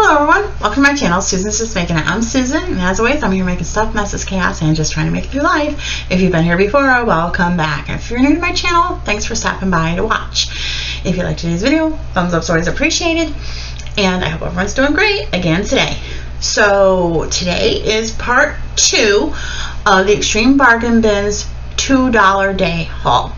Hello everyone, welcome to my channel, Susan's Just Making It. I'm Susan, and as always, I'm here making stuff, messes, chaos, and just trying to make it through life. If you've been here before, welcome back. If you're new to my channel, thanks for stopping by to watch. If you like today's video, thumbs up is always appreciated, and I hope everyone's doing great again today. So today is part 2 of the Extreme Bargain Bins $2 day haul.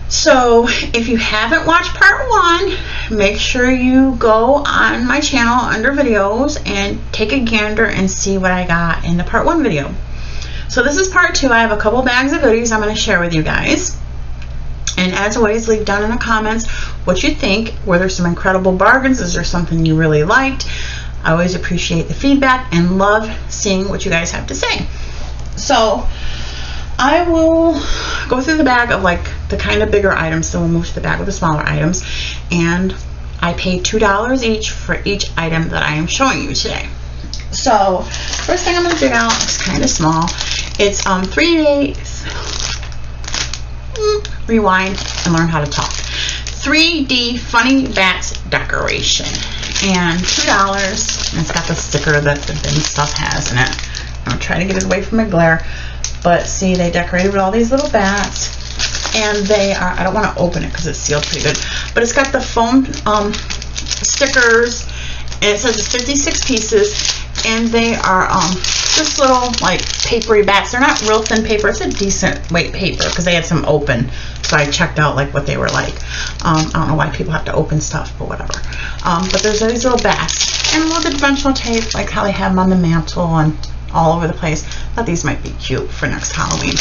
So if you haven't watched part 1, make sure you go on my channel under videos and take a gander and see what I got in the part 1 video. So this is part 2. I have a couple bags of goodies I'm going to share with you guys. And as always, leave down in the comments what you think. Were there some incredible bargains? Is there something you really liked? I always appreciate the feedback and love seeing what you guys have to say. So I will go through the bag of like the kind of bigger items, so we'll move to the bag with the smaller items, and I paid $2 each for each item that I am showing you today. So first thing I'm going to dig out is kind of small. It's 3 days, rewind and learn how to talk, 3D funny bats decoration, and $2, and it's got the sticker that the bin stuff has in it. I'm trying to get it away from the glare. But see, they decorated with all these little bats, and they are, I don't want to open it because it's sealed pretty good, but it's got the foam stickers, and it says it's 56 pieces, and they are just little like papery bats. They're not real thin paper, it's a decent weight paper because they had some open, so I checked out like what they were like. I don't know why people have to open stuff, but whatever. But there's these little bats, and a little dimensional tape, like how they have them on the mantle and all over the place. I thought these might be cute for next Halloween.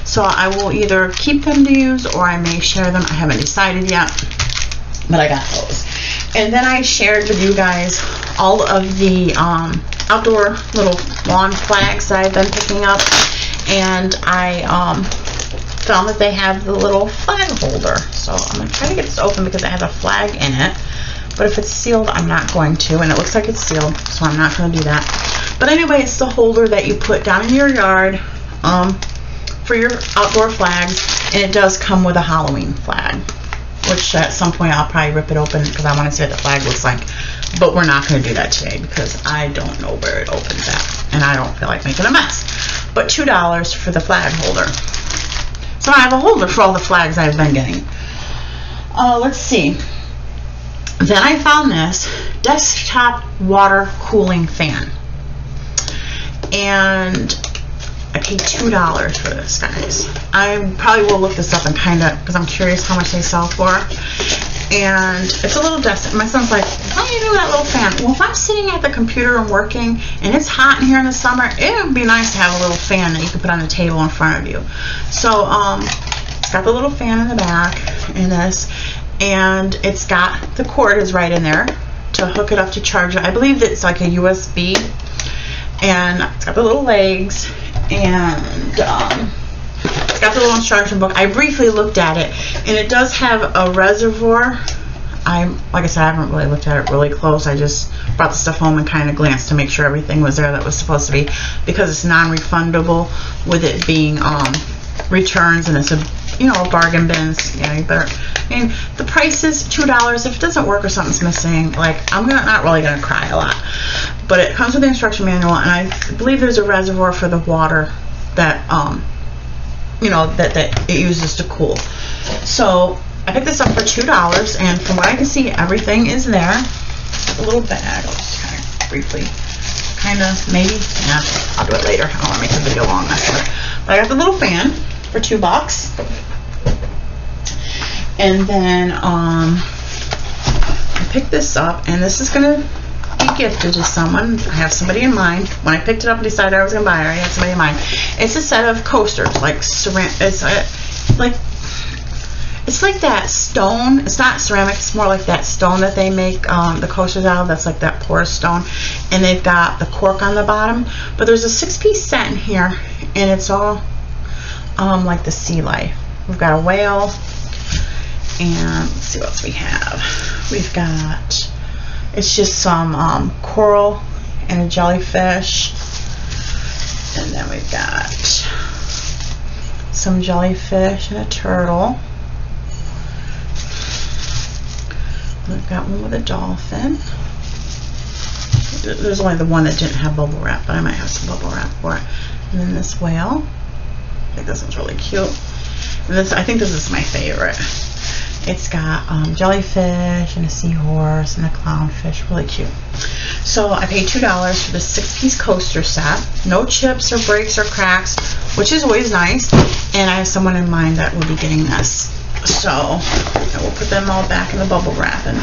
So I will either keep them to use or I may share them. I haven't decided yet, but I got those. And then I shared with you guys all of the outdoor little lawn flags that I've been picking up, and I found that they have the little flag holder. So I'm going to try to get this open because it has a flag in it, but if it's sealed, I'm not going to, and it looks like it's sealed, so I'm not going to do that. But anyway, it's the holder that you put down in your yard for your outdoor flags, and it does come with a Halloween flag, which at some point I'll probably rip it open because I want to see what the flag looks like. But we're not going to do that today because I don't know where it opens at, and I don't feel like making a mess. But $2 for the flag holder. So I have a holder for all the flags I've been getting. Let's see. Then I found this desktop water cooling fan. And I paid $2 for this, guys. I probably will look this up and kind of, because I'm curious how much they sell for. And it's a little desk. My son's like, how do you do that little fan? Well, if I'm sitting at the computer and working, and it's hot in here in the summer, it would be nice to have a little fan that you could put on the table in front of you. So, it's got the little fan in the back in this, and it's got, the cord is right in there to hook it up to charge it. I believe it's like a USB. And it's got the little legs, and it's got the little instruction book. I briefly looked at it, and it does have a reservoir. Like I said, I haven't really looked at it really close. I just brought the stuff home and kind of glanced to make sure everything was there that was supposed to be, because it's non-refundable with it being returns, and it's a bargain bins. Yeah, you better. I mean, the price is $2. If it doesn't work or something's missing, like, I'm not really gonna cry a lot. But it comes with the instruction manual, and I believe there's a reservoir for the water that that it uses to cool. So I picked this up for $2, and from what I can see, everything is there. A little bag. I'll just kind of briefly, maybe. Yeah, I'll do it later. I don't want to make the video long. But I got the little fan for $2. And then I picked this up, and this is gonna be gifted to someone. I have somebody in mind. When I picked it up and decided I was gonna buy it, I had somebody in mind. It's a set of coasters, like ceramic. It's like that stone. It's not ceramic. It's more like that stone that they make the coasters out of. That's like that porous stone, and they've got the cork on the bottom. But there's a 6-piece set in here, and it's all like the sea life. We've got a whale. And let's see what else we have. We've got, it's just some coral and a jellyfish. And then we've got some jellyfish and a turtle. We've got one with a dolphin. there's only the one that didn't have bubble wrap, but I might have some bubble wrap for it. And then this whale. I think this one's really cute. And this, I think this is my favorite. It's got jellyfish and a seahorse and a clownfish. Really cute. So I paid $2 for this 6-piece coaster set. No chips or breaks or cracks, which is always nice. And I have someone in mind that will be getting this. So I will put them all back in the bubble wrap and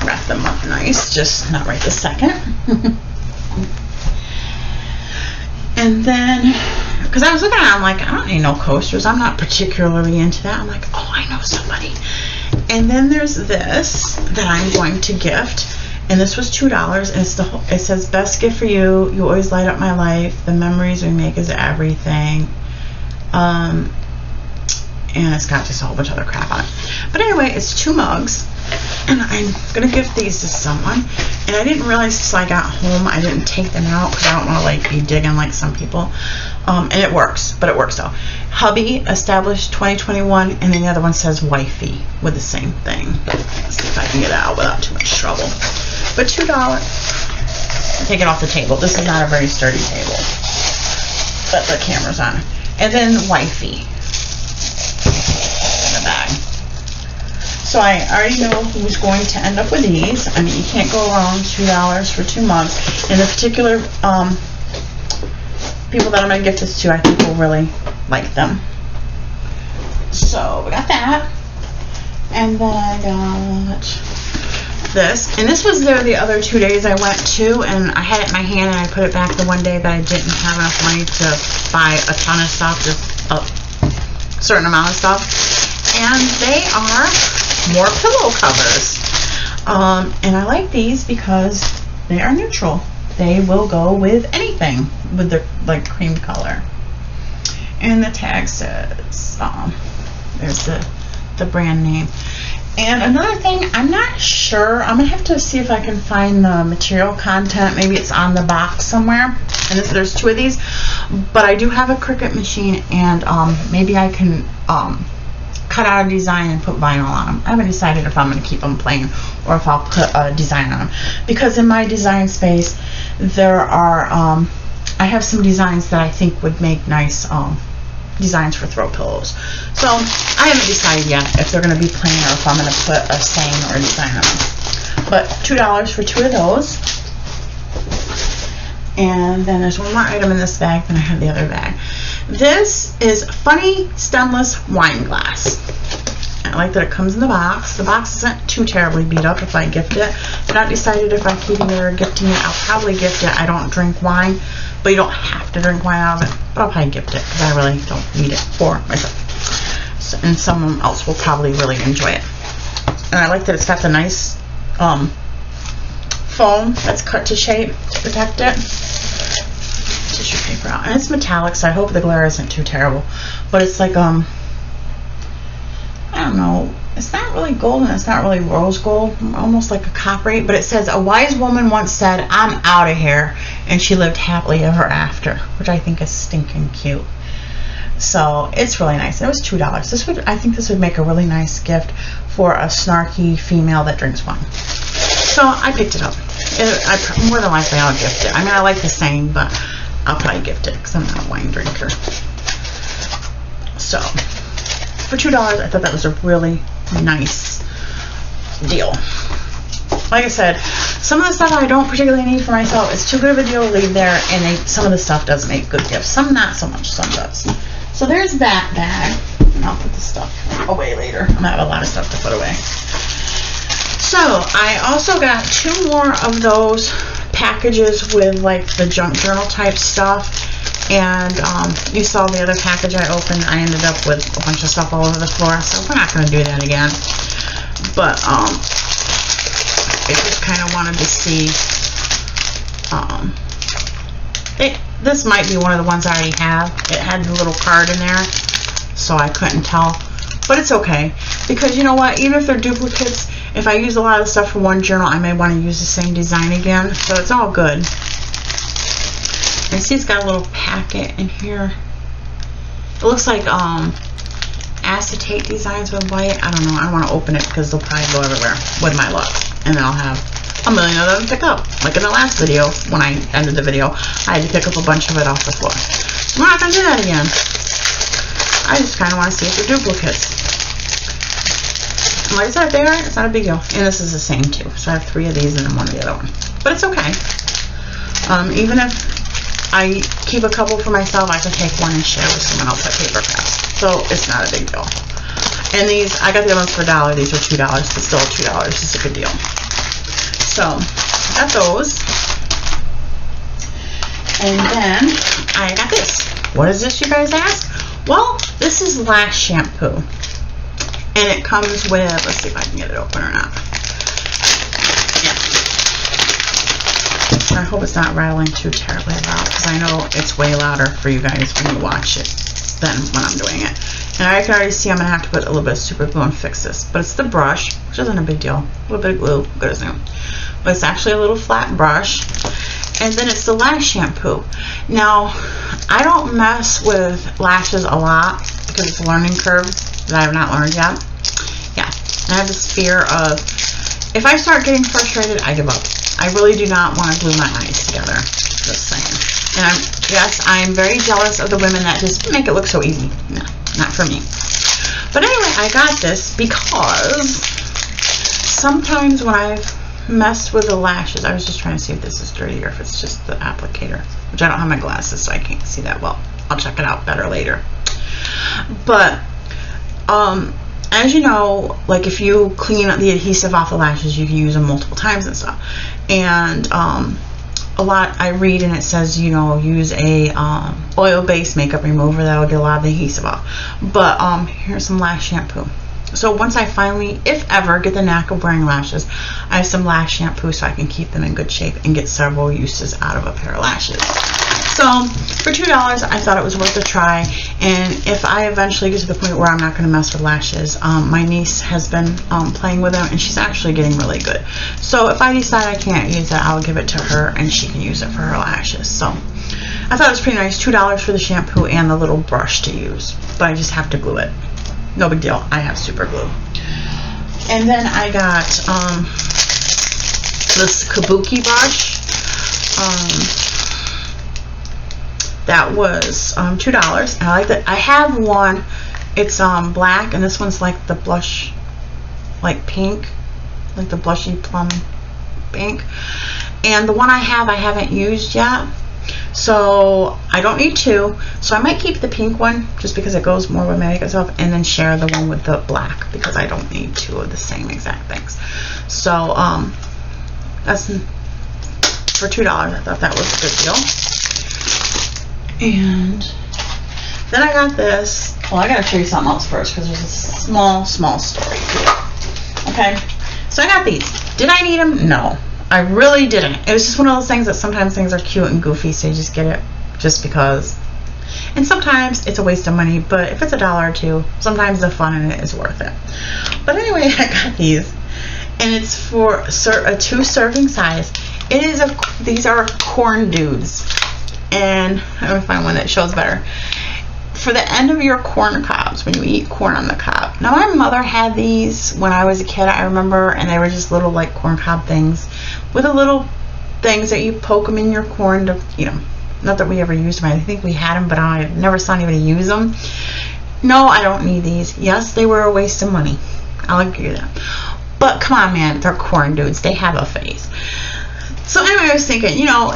wrap them up nice. Just not right this second. And then, because I was looking at it, I'm like, I don't need no coasters. I'm not particularly into that. I'm like, oh, I know somebody. And then there's this that I'm going to gift. And this was $2. And it says, best gift for you. You always light up my life. The memories we make is everything. And it's got just a whole bunch of other crap on it. But anyway, it's 2 mugs. And I'm going to gift these to someone. And I didn't realize until I got home I didn't take them out because I don't want to like be digging like some people. And it works, but it works though. Hubby, established 2021, and then the other one says wifey with the same thing. Let's see if I can get it out without too much trouble. But $2. Take it off the table. This is not a very sturdy table. But the camera's on. And then wifey. In the bag. So I already know who's going to end up with these. I mean, you can't go wrong. $2 for 2 mugs. And the particular people that I'm going to gift this to, I think will really like them. So we got that. And then I got this. And this was there the other 2 days I went to, and I had it in my hand and I put it back the one day that I didn't have enough money to buy a ton of stuff, just a certain amount of stuff. And they are more pillow covers. And I like these because they are neutral. They will go with anything with the like cream color. And the tag says, there's the brand name. And another thing, I'm not sure. I'm gonna have to see if I can find the material content. Maybe it's on the box somewhere. And there's 2 of these, but I do have a Cricut machine, and maybe I can cut out a design and put vinyl on them. I haven't decided if I'm going to keep them plain or if I'll put a design on them, because in my design space there are I have some designs that I think would make nice designs for throw pillows. So I haven't decided yet if they're going to be plain or if I'm going to put a saying or a design on them. But $2 for 2 of those. And then there's one more item in this bag than I had the other bag. This is funny stemless wine glass. I like that it comes in the box. The box isn't too terribly beat up if I gift it. I've not decided if I'm keeping it or gifting it. I'll probably gift it. I don't drink wine, but you don't have to drink wine out of it. But I'll probably gift it because I really don't need it for myself. So, and someone else will probably really enjoy it. And I like that it's got the nice foam that's cut to shape to protect it. Tissue paper out, and it's metallic, so I hope the glare isn't too terrible. But it's like I don't know, it's not really gold and it's not really rose gold, almost like a coppery. But it says, a wise woman once said, I'm out of here, and she lived happily ever after, which I think is stinking cute. So it's really nice. It was $2. I think this would make a really nice gift for a snarky female that drinks wine. So I picked it up. More than likely I'll gift it. I mean, I like the saying, but I'll probably gift it because I'm not a wine drinker. So for $2, I thought that was a really nice deal. Like I said, some of the stuff I don't particularly need for myself. It's too good of a deal to leave there, and some of the stuff does make good gifts. Some not so much, some does. So there's that bag. And I'll put the stuff away later. I'm gonna have a lot of stuff to put away. So I also got 2 more of those packages with like the junk journal type stuff. And you saw the other package I opened. I ended up with a bunch of stuff all over the floor, so we're not going to do that again. But I just kind of wanted to see. This might be one of the ones I already have. It had the little card in there, so I couldn't tell. But it's okay, because you know what? Even if they're duplicates, if I use a lot of stuff from one journal, I may want to use the same design again. So it's all good. I see it's got a little packet in here. It looks like acetate designs with white. I don't know. I don't want to open it because they'll probably go everywhere with my luck. And then I'll have a million of them to pick up. Like in the last video, when I ended the video, I had to pick up a bunch of it off the floor. I'm not going to do that again. I just kind of want to see if they're duplicates. Like I said, if they are, it's not a big deal. And this is the same too. So I have 3 of these and then 1 of the other one. But it's okay. Even if I keep a couple for myself, I can take 1 and share with someone else at Paper Crafts. So it's not a big deal. And these, I got the ones for $1. These are $2, but still $2 is a good deal. So, got those. And then I got this. What is this, you guys ask? Well, this is lash shampoo. And it comes with, let's see if I can get it open or not. Yeah. I hope it's not rattling too terribly loud, because I know it's way louder for you guys when you watch it than when I'm doing it. And I can already see I'm going to have to put a little bit of super glue and fix this. But it's the brush, which isn't a big deal. A little bit of glue, good as new. But it's actually a little flat brush. And then it's the lash shampoo. Now, I don't mess with lashes a lot because it's a learning curve that I have not learned yet. Yeah, I have this fear of, if I start getting frustrated, I give up. I really do not want to glue my eyes together. Just saying. And I'm very jealous of the women that just make it look so easy. No, not for me. But anyway, I got this because sometimes when I've messed with the lashes, I was just trying to see if this is dirty or if it's just the applicator, which I don't have my glasses, so I can't see that well. I'll check it out better later. But as you know, like if you clean the adhesive off the lashes, you can use them multiple times and stuff. And a lot, I read and it says, you know, use a oil-based makeup remover that'll get a lot of the adhesive off. But here's some lash shampoo. So once I finally, if ever, get the knack of wearing lashes, I have some lash shampoo so I can keep them in good shape and get several uses out of a pair of lashes. So for $2, I thought it was worth a try. And if I eventually get to the point where I'm not going to mess with lashes, my niece has been playing with them and she's actually getting really good. So if I decide I can't use it, I'll give it to her and she can use it for her lashes. So I thought it was pretty nice. $2 for the shampoo and the little brush to use, but I just have to glue it. No big deal. I have super glue. And then I got this kabuki brush. That was $2. And I like that. I have one. It's black, and this one's like the blush, like pink, like the blushy plum pink. And the one I haven't used yet. So I don't need 2, so I might keep the pink one just because it goes more with my makeup stuff, and then share the one with the black because I don't need 2 of the same exact things. So that's for $2. I thought that was a good deal. And then I got this. Well, I gotta show you something else first because there's a small story to it. Okay, so I got these. Did I need them? No. I really didn't. It was just one of those things that sometimes things are cute and goofy, so you just get it just because. And sometimes it's a waste of money, but if it's $1 or $2, sometimes the fun in it is worth it. But anyway, I got these, and it's for a 2-serving size. These are corn dudes, and I'm gonna find one that shows better. For the end of your corn cobs, when you eat corn on the cob. Now my mother had these when I was a kid, I remember, and they were just little like corn cob things with the little things that you poke them in your corn to, you know, not that we ever used them. I think we had them, but I never saw anybody use them. No, I don't need these. Yes, they were a waste of money. I'll agree with that. But come on, man, they're corn dudes. They have a face. So anyway, I was thinking, you know,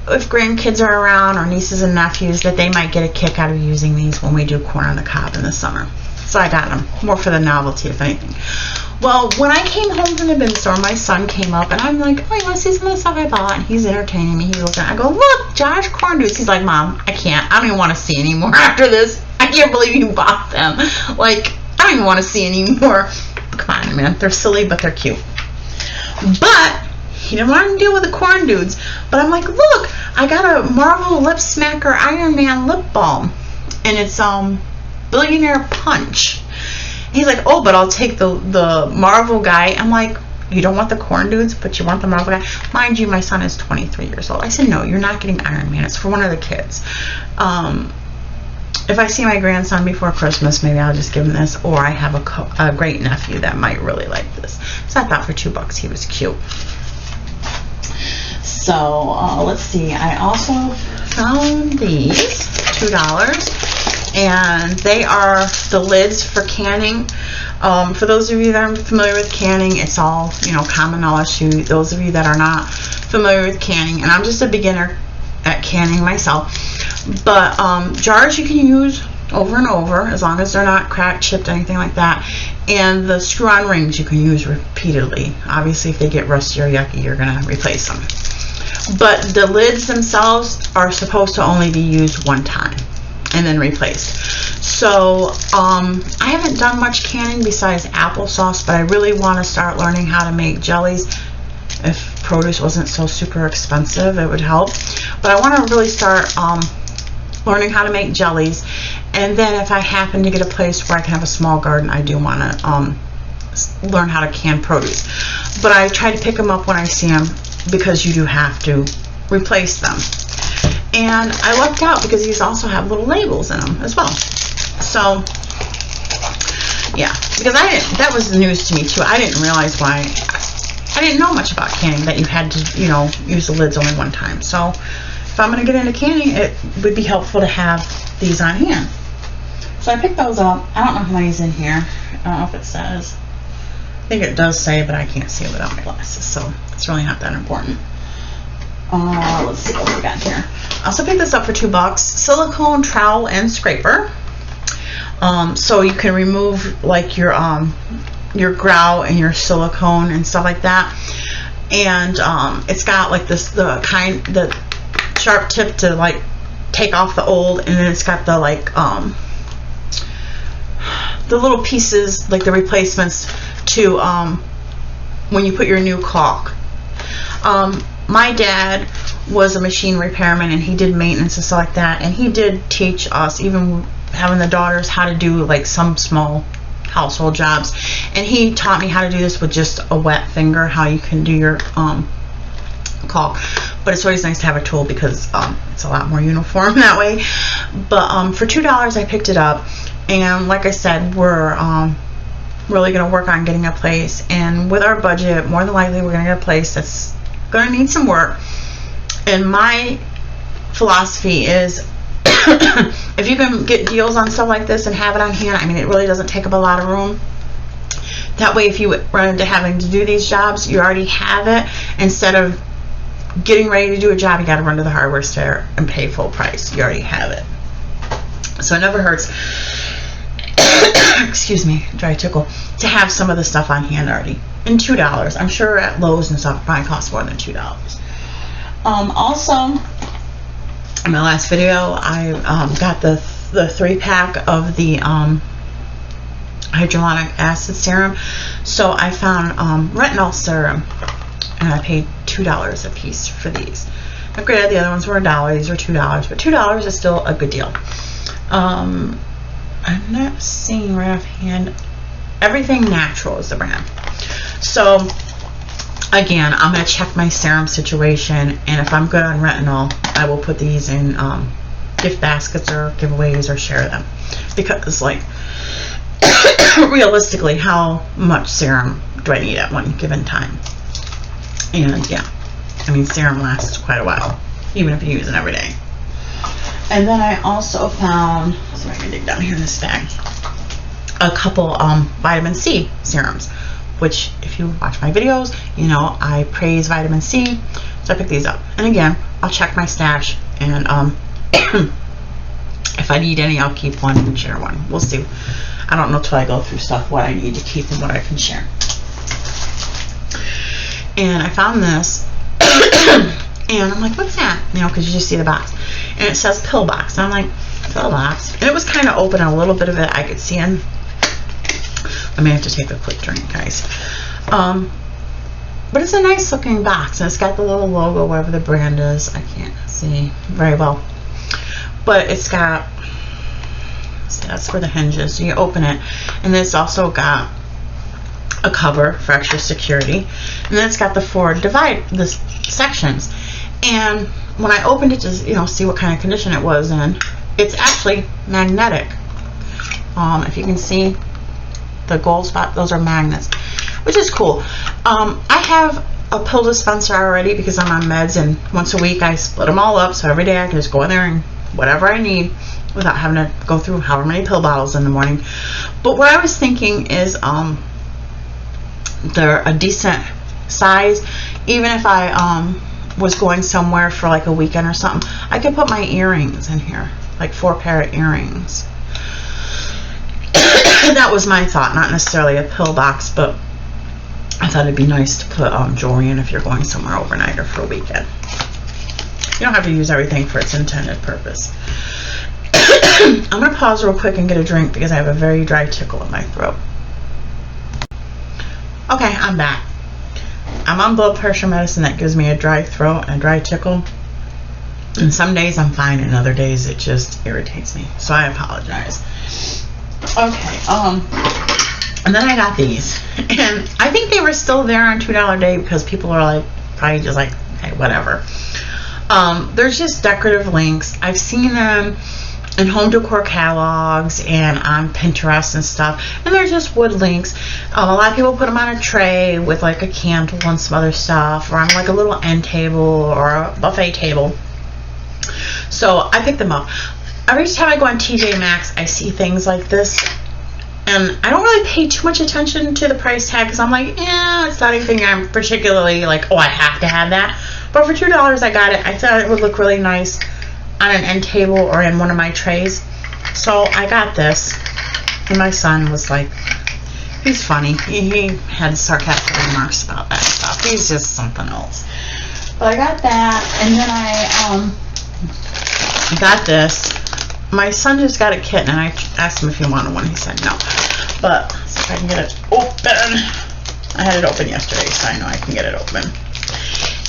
if grandkids are around or nieces and nephews, that they might get a kick out of using these when we do corn on the cob in the summer. So I got them, more for the novelty, if anything. Well, when I came home from the bin store, my son came up, and I'm like, oh, you want to see some of the stuff I bought? And he's entertaining me. He's looking. I go, look, Josh, corn dudes. He's like, Mom, I can't. I don't even want to see anymore after this. I can't believe you bought them. Like, I don't even want to see anymore. Come on, man. They're silly, but they're cute. But he didn't want to deal with the corn dudes. But I'm like, look, I got a Marvel Lip Smacker Iron Man lip balm. And it's Billionaire Punch. He's like, oh, but I'll take the Marvel guy. I'm like, you don't want the corn dudes, but you want the Marvel guy? Mind you, my son is 23 years old. I said, no, you're not getting Iron Man. It's for one of the kids. if I see my grandson before Christmas, maybe I'll just give him this, or I have a great nephew that might really like this. So I thought for $2 he was cute. So let's see, I also found these, $2, and they are the lids for canning. For those of you that are familiar with canning, it's all, you know, common knowledge to those of you that are not familiar with canning, and I'm just a beginner at canning myself. But jars you can use over and over as long as they're not cracked, chipped, anything like that. And the screw-on rings you can use repeatedly. Obviously, if they get rusty or yucky, you're going to replace them. But the lids themselves are supposed to only be used one time and then replaced. So I haven't done much canning besides applesauce, but I really want to start learning how to make jellies. If produce wasn't so super expensive, it would help. But I want to really start learning how to make jellies. And then if I happen to get a place where I can have a small garden, I do want to learn how to can produce. But I try to pick them up when I see them, because you do have to replace them. And I lucked out because these also have little labels in them as well. So yeah, because that was the news to me too. I didn't realize why. I didn't know much about canning, that you had to, you know, use the lids only one time. So if I'm going to get into canning, it would be helpful to have these on hand. So I picked those up. I don't know how many's in here. I don't know if it says. I think it does say, but I can't see it without my glasses, so it's really not that important. Let's see what we got here. I also picked this up for $2. Silicone trowel and scraper. So you can remove like your grout and your silicone and stuff like that. And it's got like the sharp tip to like take off the old, and then it's got the like the little pieces, like the replacements to when you put your new caulk. My dad was a machine repairman, and he did maintenance and stuff like that, and he did teach us, even having the daughters, how to do like some small household jobs. And he taught me how to do this with just a wet finger, how you can do your caulk. But it's always nice to have a tool, because it's a lot more uniform that way. But for $2 I picked it up, and like I said, we're really going to work on getting a place. And with our budget, more than likely we're going to get a place that's going to need some work. And my philosophy is if you can get deals on stuff like this and have it on hand, I mean, it really doesn't take up a lot of room. That way, if you run into having to do these jobs, you already have it. Instead of getting ready to do a job, you got to run to the hardware store and pay full price. You already have it. So it never hurts, excuse me, dry tickle, to have some of the stuff on hand already. And $2. I'm sure at Lowe's and stuff it probably costs more than $2. Also, in my last video, I got the 3-pack of the hyaluronic acid serum. So I found retinol serum, and I paid $2 a piece for these. Now, granted, the other ones were $1, these were $2, but $2 is still a good deal. I'm not seeing right offhand. Everything Natural is the brand. So again, I'm going to check my serum situation, and if I'm good on retinol, I will put these in gift baskets or giveaways or share them. Because, like, realistically, how much serum do I need at one given time? And yeah, I mean, serum lasts quite a while, even if you use it every day. And then I also found, so I can dig down here in this bag, a couple vitamin C serums, which if you watch my videos, you know I praise vitamin C. So I picked these up. And again, I'll check my stash, and if I need any, I'll keep one and share one. We'll see. I don't know till I go through stuff what I need to keep and what I can share. And I found this, and I'm like, what's that? You know, because you just see the box, and it says pill box. And I'm like, pill box? And it was kind of open, and a little bit of it I could see in. I may have to take a quick drink, guys. But it's a nice looking box, and it's got the little logo, whatever the brand is. I can't see very well, but it's got, see, that's where the hinge is. So you open it, and then it's also got a cover for extra security, and then it's got the 4 sections. And when I opened it to, you know, see what kind of condition it was in, it's actually magnetic. If you can see the gold spot, those are magnets, which is cool. I have a pill dispenser already because I'm on meds, and once a week I split them all up, so every day I can just go in there and whatever I need without having to go through however many pill bottles in the morning. But what I was thinking is they're a decent size. Even if I was going somewhere for like a weekend or something, I could put my earrings in here, like 4 pair of earrings. That was my thought, not necessarily a pill box, but I thought it'd be nice to put jewelry in if you're going somewhere overnight or for a weekend. You don't have to use everything for its intended purpose. I'm going to pause real quick and get a drink because I have a very dry tickle in my throat. Okay, I'm back. I'm on blood pressure medicine that gives me a dry throat and a dry tickle. And some days I'm fine, and other days it just irritates me. So I apologize. Okay, and then I got these. And I think they were still there on $2 a day because people are like, probably just like, hey, whatever. There's just decorative links. I've seen them in home decor catalogs and on Pinterest and stuff, and they're just wood links. A lot of people put them on a tray with like a candle and some other stuff, or on like a little end table or a buffet table. So I picked them up. Every time I go on TJ Maxx, I see things like this, and I don't really pay too much attention to the price tag because I'm like, yeah, it's not anything I'm particularly like, oh, I have to have that. But for $2 I got it. I thought it would look really nice on an end table or in one of my trays. So I got this, and my son was like, he's funny. He had sarcastic remarks about that stuff. He's just something else. But I got that, and then I got this. My son just got a kitten, and I asked him if he wanted one. He said no. But let's see if I can get it open. I had it open yesterday, so I know I can get it open.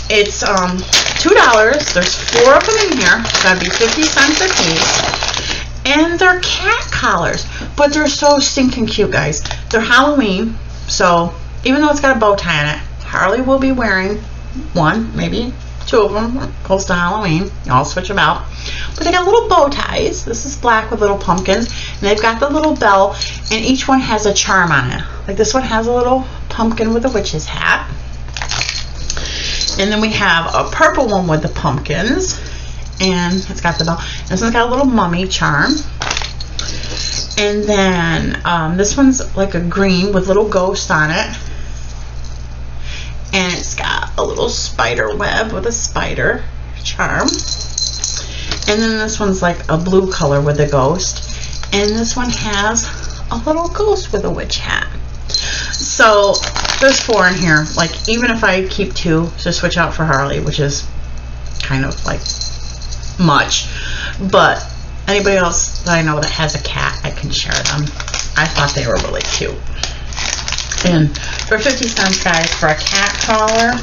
It's $2. There's 4 of them in here. It's gotta be 50 cents a piece. And they're cat collars, but they're so stinking cute, guys. They're Halloween, so even though it's got a bow tie on it, Harley will be wearing one, maybe 2 of them, close to Halloween. I'll switch them out. But they got little bow ties. This is black with little pumpkins, and they've got the little bell, and each one has a charm on it. Like this one has a little pumpkin with a witch's hat. And then we have a purple one with the pumpkins, and it's got the bell. This one's got a little mummy charm. And then this one's like a green with little ghost on it. And it's got a little spider web with a spider charm. And then this one's like a blue color with a ghost. And this one has a little ghost with a witch hat. So there's 4 in here. Like, even if I keep 2 to switch out for Harley, which is kind of like much, but anybody else that I know that has a cat, I can share them. I thought they were really cute. And for 50 cents, guys, for a cat collar,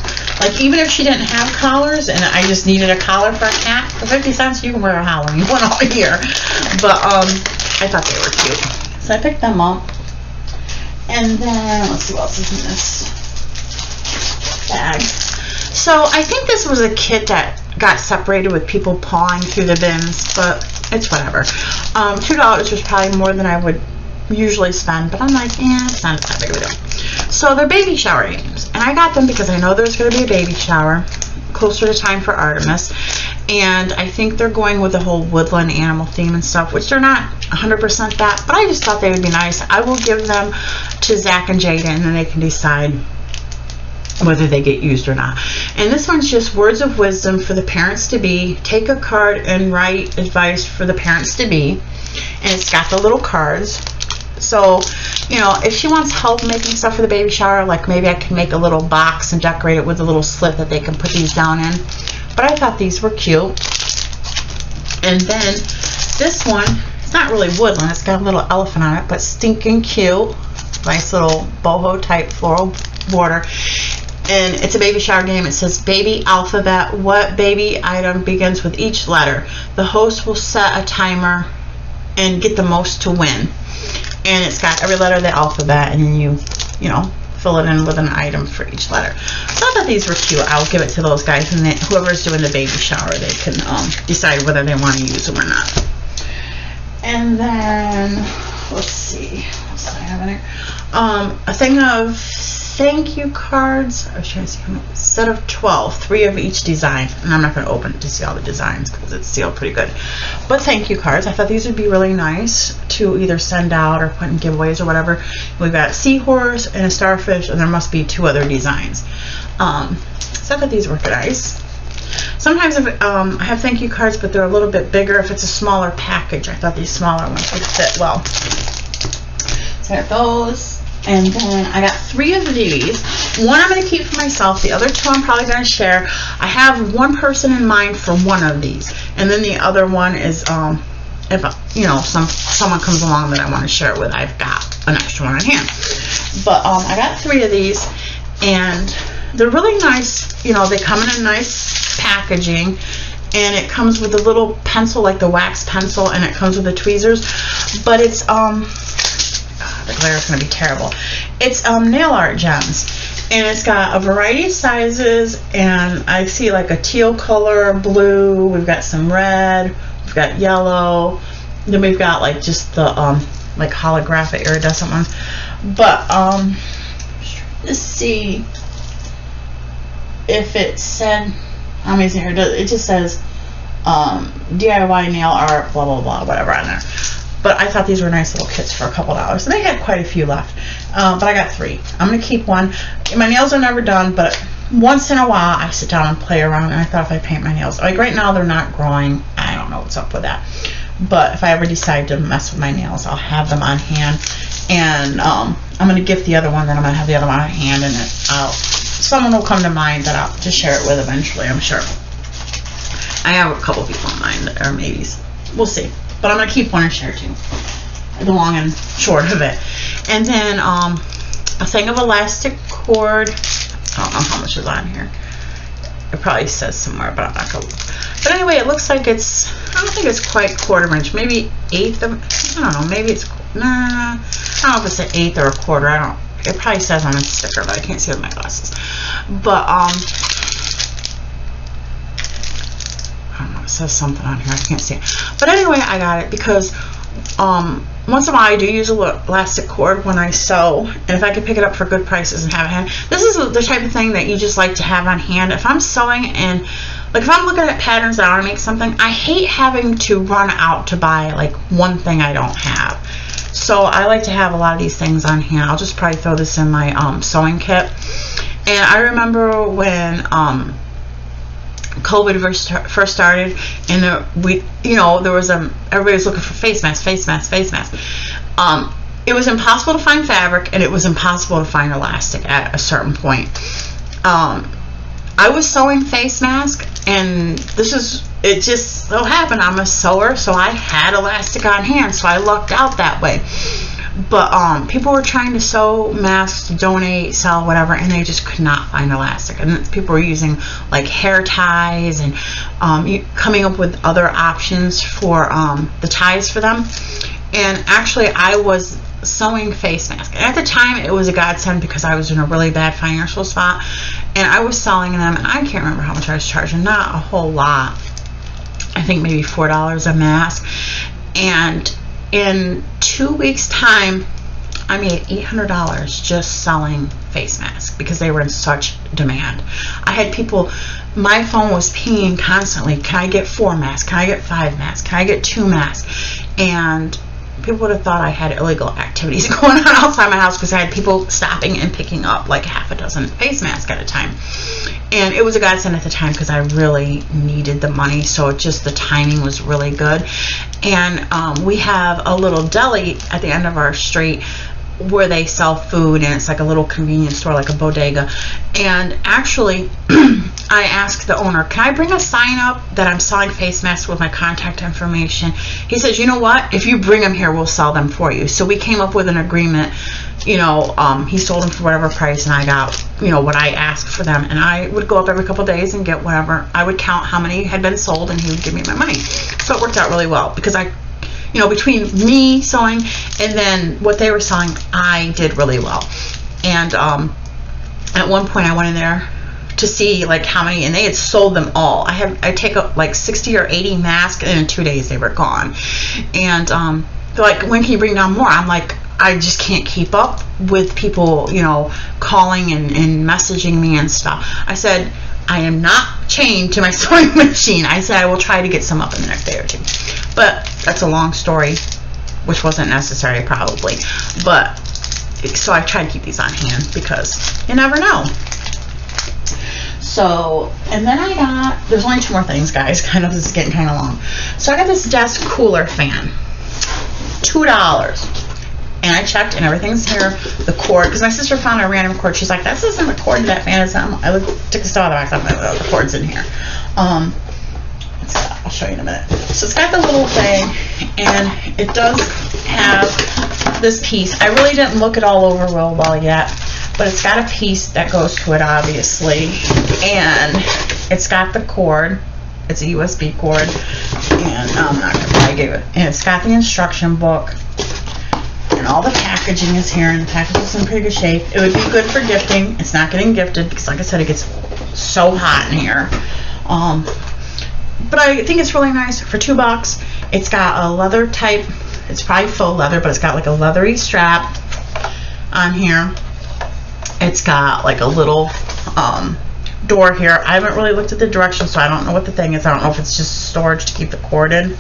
like even if she didn't have collars and I just needed a collar for a cat, for 50 cents you can wear a Halloween one all year. But I thought they were cute, so I picked them up. And then let's see what else is in this bag. So I think this was a kit that got separated with people pawing through the bins, but it's whatever. $2 was probably more than I would usually spend, but I'm like, it's not that big of a deal. So they're baby shower games, and I got them because I know there's going to be a baby shower closer to time for Artemis, and I think they're going with the whole woodland animal theme and stuff, which they're not 100% that, but I just thought they would be nice. I will give them to Zach and Jada, and then they can decide whether they get used or not. And this one's just words of wisdom for the parents to be. Take a card and write advice for the parents to be, and it's got the little cards. So, you know, if she wants help making stuff for the baby shower, like maybe I can make a little box and decorate it with a little slit that they can put these down in. But I thought these were cute. And then this one, it's not really woodland, it's got a little elephant on it, but stinking cute. Nice little boho type floral border. And it's a baby shower game. It says baby alphabet. What baby item begins with each letter? The host will set a timer and get the most to win. And it's got every letter of the alphabet, and then you know, fill it in with an item for each letter. So I thought these were cute. I'll give it to those guys, and then whoever's doing the baby shower, they can decide whether they want to use them or not. And then, let's see, what else do I have in here? A thing of thank you cards. I was trying to see, instead of 12, 3 of each design. And I'm not going to open it to see all the designs because it's sealed pretty good. But thank you cards. I thought these would be really nice to either send out or put in giveaways or whatever. We've got a seahorse and a starfish, and there must be 2 other designs. So I thought these were nice. Sometimes if, I have thank you cards, but they're a little bit bigger. If it's a smaller package, I thought these smaller ones would fit well. So I got those. And then I got 3 of these. One I'm going to keep for myself. The other 2 I'm probably going to share. I have one person in mind for one of these. And then the other one is, if you know, someone comes along that I want to share it with, I've got an extra one on hand. But I got 3 of these. And they're really nice. You know, they come in a nice packaging. And it comes with a little pencil, like the wax pencil. And it comes with the tweezers. But it's, the glare is going to be terrible. It's nail art gems, and it's got a variety of sizes, and I see like a teal color, blue, we've got some red, we've got yellow, then we've got like just the like holographic iridescent ones. But let's see if it said how many's in here. It just says DIY nail art, blah blah blah, whatever on there. But I thought these were nice little kits for a couple dollars. And they had quite a few left. But I got 3. I'm going to keep one. My nails are never done, but once in a while I sit down and play around. And I thought if I paint my nails, like right now they're not growing. I don't know what's up with that. But if I ever decide to mess with my nails, I'll have them on hand. And I'm going to gift the other one. Then I'm going to have the other one on hand. And someone will come to mind that I'll just share it with eventually, I'm sure. I have a couple people in mind, or maybe. We'll see. But I'm going to keep one and share 2. The long and short of it. And then a thing of elastic cord. I don't know how much is on here. It probably says somewhere, but I'm not going to look. But anyway, it looks like it's, I don't think it's quite 1/4 inch. Maybe 1/8 of, I don't know. Maybe it's, nah. I don't know if it's an 1/8 or a 1/4. I don't, it probably says on the sticker, but I can't see with my glasses. But, I don't know, it says something on here, I can't see it. But anyway, I got it because once in a while I do use a elastic cord when I sew, and if I could pick it up for good prices and have it on hand. This is the type of thing that you just like to have on hand. If I'm sewing and, like if I'm looking at patterns that I want to make something, I hate having to run out to buy like one thing I don't have. So I like to have a lot of these things on hand. I'll just probably throw this in my sewing kit. And I remember when COVID first started, and there was everybody was looking for face masks. It was impossible to find fabric, and it was impossible to find elastic at a certain point. I was sewing face mask, and it just so happened I'm a sewer, so I had elastic on hand, so I lucked out that way. But people were trying to sew masks, donate, sell, whatever, and they just could not find elastic. And people were using like hair ties and coming up with other options for the ties for them. And actually, I was sewing face masks. And at the time, it was a godsend because I was in a really bad financial spot, and I was selling them. And I can't remember how much I was charging. Not a whole lot. I think maybe $4 a mask. And in 2 weeks' time, I made $800 just selling face masks because they were in such demand. I had people, my phone was pinging constantly. Can I get 4 masks? Can I get 5 masks? Can I get 2 masks? And people would have thought I had illegal activities going on outside my house because I had people stopping and picking up like half a dozen face masks at a time. And it was a godsend at the time because I really needed the money, so the timing was really good. And we have a little deli at the end of our street where they sell food, and it's like a little convenience store, like a bodega. And actually, I asked the owner, can I bring a sign up that I'm selling face masks with my contact information? He says, you know what, if you bring them here, we'll sell them for you. So we came up with an agreement. He sold them for whatever price, and I got what I asked for them, and I would go up every couple of days and get whatever. I would count how many had been sold, and he would give me my money. So it worked out really well because between me sewing and then what they were selling, I did really well. And at one point I went in there to see like how many, and they had sold them all. I take up like 60 or 80 masks, and in 2 days they were gone. And they're like, when can you bring down more? I'm like, I just can't keep up with people, you know, calling and messaging me and stuff. I said, I am not chained to my sewing machine. I said I will try to get some up in the next day or two. But that's a long story, which wasn't necessary probably. But so I try to keep these on hand because you never know. So, and then I got, there's only 2 more things, guys. I know this is getting kind of long. So I got this desk cooler fan, $2. And I checked, and everything's here. The cord, because my sister found a random cord. She's like, "This isn't the cord to that fan." I took the stuff out of the box. The cord's in here. I'll show you in a minute. So it's got the little thing, and it does have this piece. I really didn't look it all over real well yet, but it's got a piece that goes to it, obviously, and it's got the cord. It's a USB cord, and I'm not gonna probably give it. And it's got the instruction book. And all the packaging is here, and the package is in pretty good shape. It would be good for gifting. It's not getting gifted because, like I said, it gets so hot in here. But I think it's really nice for $2. It's got a leather type. It's probably faux leather, but it's got like a leathery strap on here. It's got like a little door here. I haven't really looked at the directions, so I don't know what the thing is. I don't know if it's just storage to keep the cord in.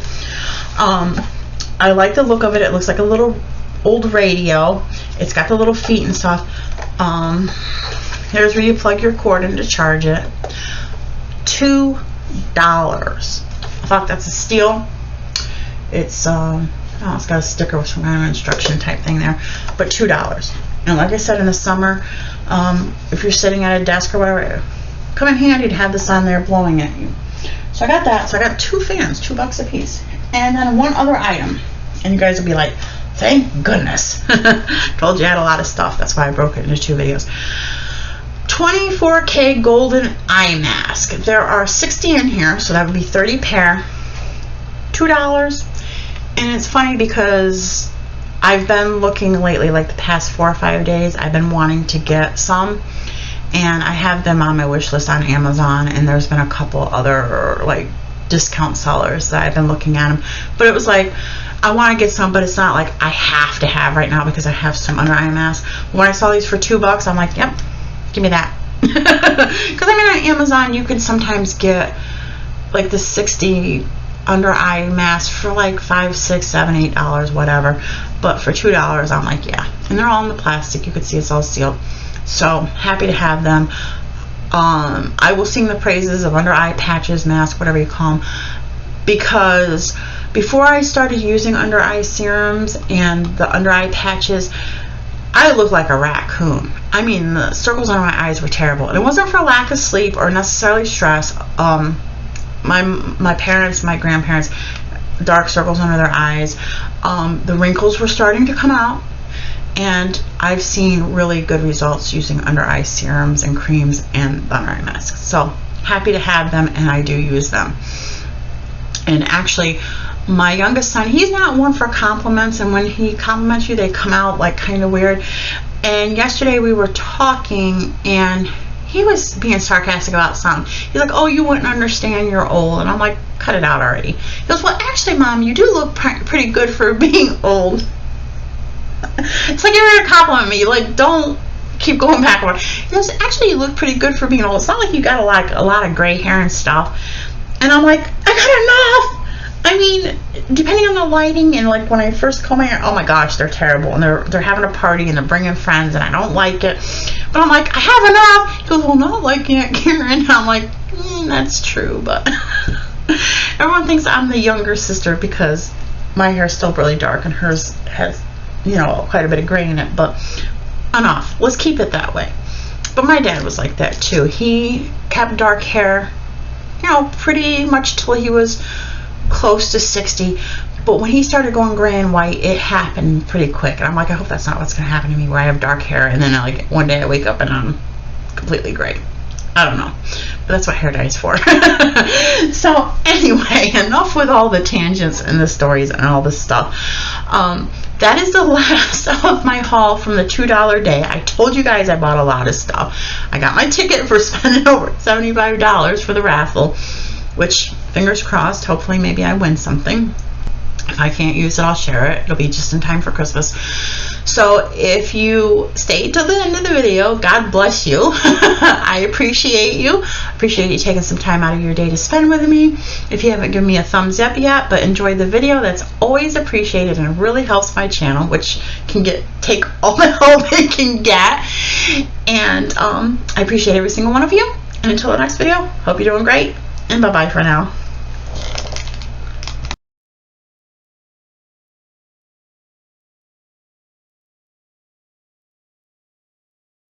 I like the look of it. It looks like a little old radio. It's got the little feet and stuff. Here's where you plug your cord in to charge it. $2. I thought that's a steal. It's it's got a sticker with some kind of instruction type thing there, but $2. And like I said, in the summer, if you're sitting at a desk or whatever, come in handy to have this on there blowing at you. So I got that. So I got 2 fans, $2 a piece, and then one other item. And you guys will be like, thank goodness. Told you I had a lot of stuff. That's why I broke it into 2 videos. 24K golden eye mask. There are 60 in here, so that would be 30 pair. $2. And it's funny because I've been looking lately, like the past 4 or 5 days, I've been wanting to get some. And I have them on my wish list on Amazon, and there's been a couple other like discount sellers that I've been looking at them. But it was like, I want to get some, but it's not like I have to have right now because I have some under eye masks. When I saw these for $2, I'm like, yep, give me that. Because I mean, on Amazon you can sometimes get like the 60 under eye mask for like $5, $6, $7, $8, whatever. But for $2, I'm like, yeah. And they're all in the plastic. You can see it's all sealed. So happy to have them. I will sing the praises of under eye patches, mask, whatever you call them, because before I started using under eye serums and the under eye patches, I looked like a raccoon. I mean, the circles under my eyes were terrible. And it wasn't for lack of sleep or necessarily stress. My parents, my grandparents, dark circles under their eyes. The wrinkles were starting to come out. And I've seen really good results using under eye serums and creams and under eye masks. So happy to have them, and I do use them. And actually, my youngest son, he's not one for compliments, and when he compliments you, they come out like kind of weird. And yesterday we were talking, and he was being sarcastic about something. He's like, "Oh, you wouldn't understand, you're old." And I'm like, cut it out already. He goes, "Well, actually, Mom, you do look pretty good for being old." It's like you're gonna compliment me, like, don't keep going back and forth. He goes, "Actually, you look pretty good for being old. It's not like you got a lot of gray hair and stuff." And I'm like, I got enough. I mean, depending on the lighting, and like when I first comb my hair, oh my gosh, they're terrible, and they're having a party and they're bringing friends, and I don't like it. But I'm like, I have enough. He goes, "Well, not like Aunt Karen." And I'm like, that's true, but everyone thinks I'm the younger sister because my hair is still really dark and hers has, you know, quite a bit of gray in it. But enough. Let's keep it that way. But my dad was like that too. He kept dark hair, you know, pretty much till he was close to 60. But when he started going gray and white, it happened pretty quick. And I'm like, I hope that's not what's going to happen to me, where I have dark hair and then like one day I wake up and I'm completely gray. I don't know, but that's what hair dye is for. So anyway, enough with all the tangents and the stories and all this stuff. That is the last of my haul from the $2 day. I told you guys I bought a lot of stuff. I got my ticket for spending over $75 for the raffle, which, fingers crossed, hopefully maybe I win something. If I can't use it, I'll share it. It'll be just in time for Christmas. So if you stayed till the end of the video, God bless you. I appreciate you. Appreciate you taking some time out of your day to spend with me. If you haven't given me a thumbs up yet, but enjoyed the video, that's always appreciated and really helps my channel, which can take all the help it can get. And I appreciate every single one of you. And until the next video, hope you're doing great. And bye-bye for now.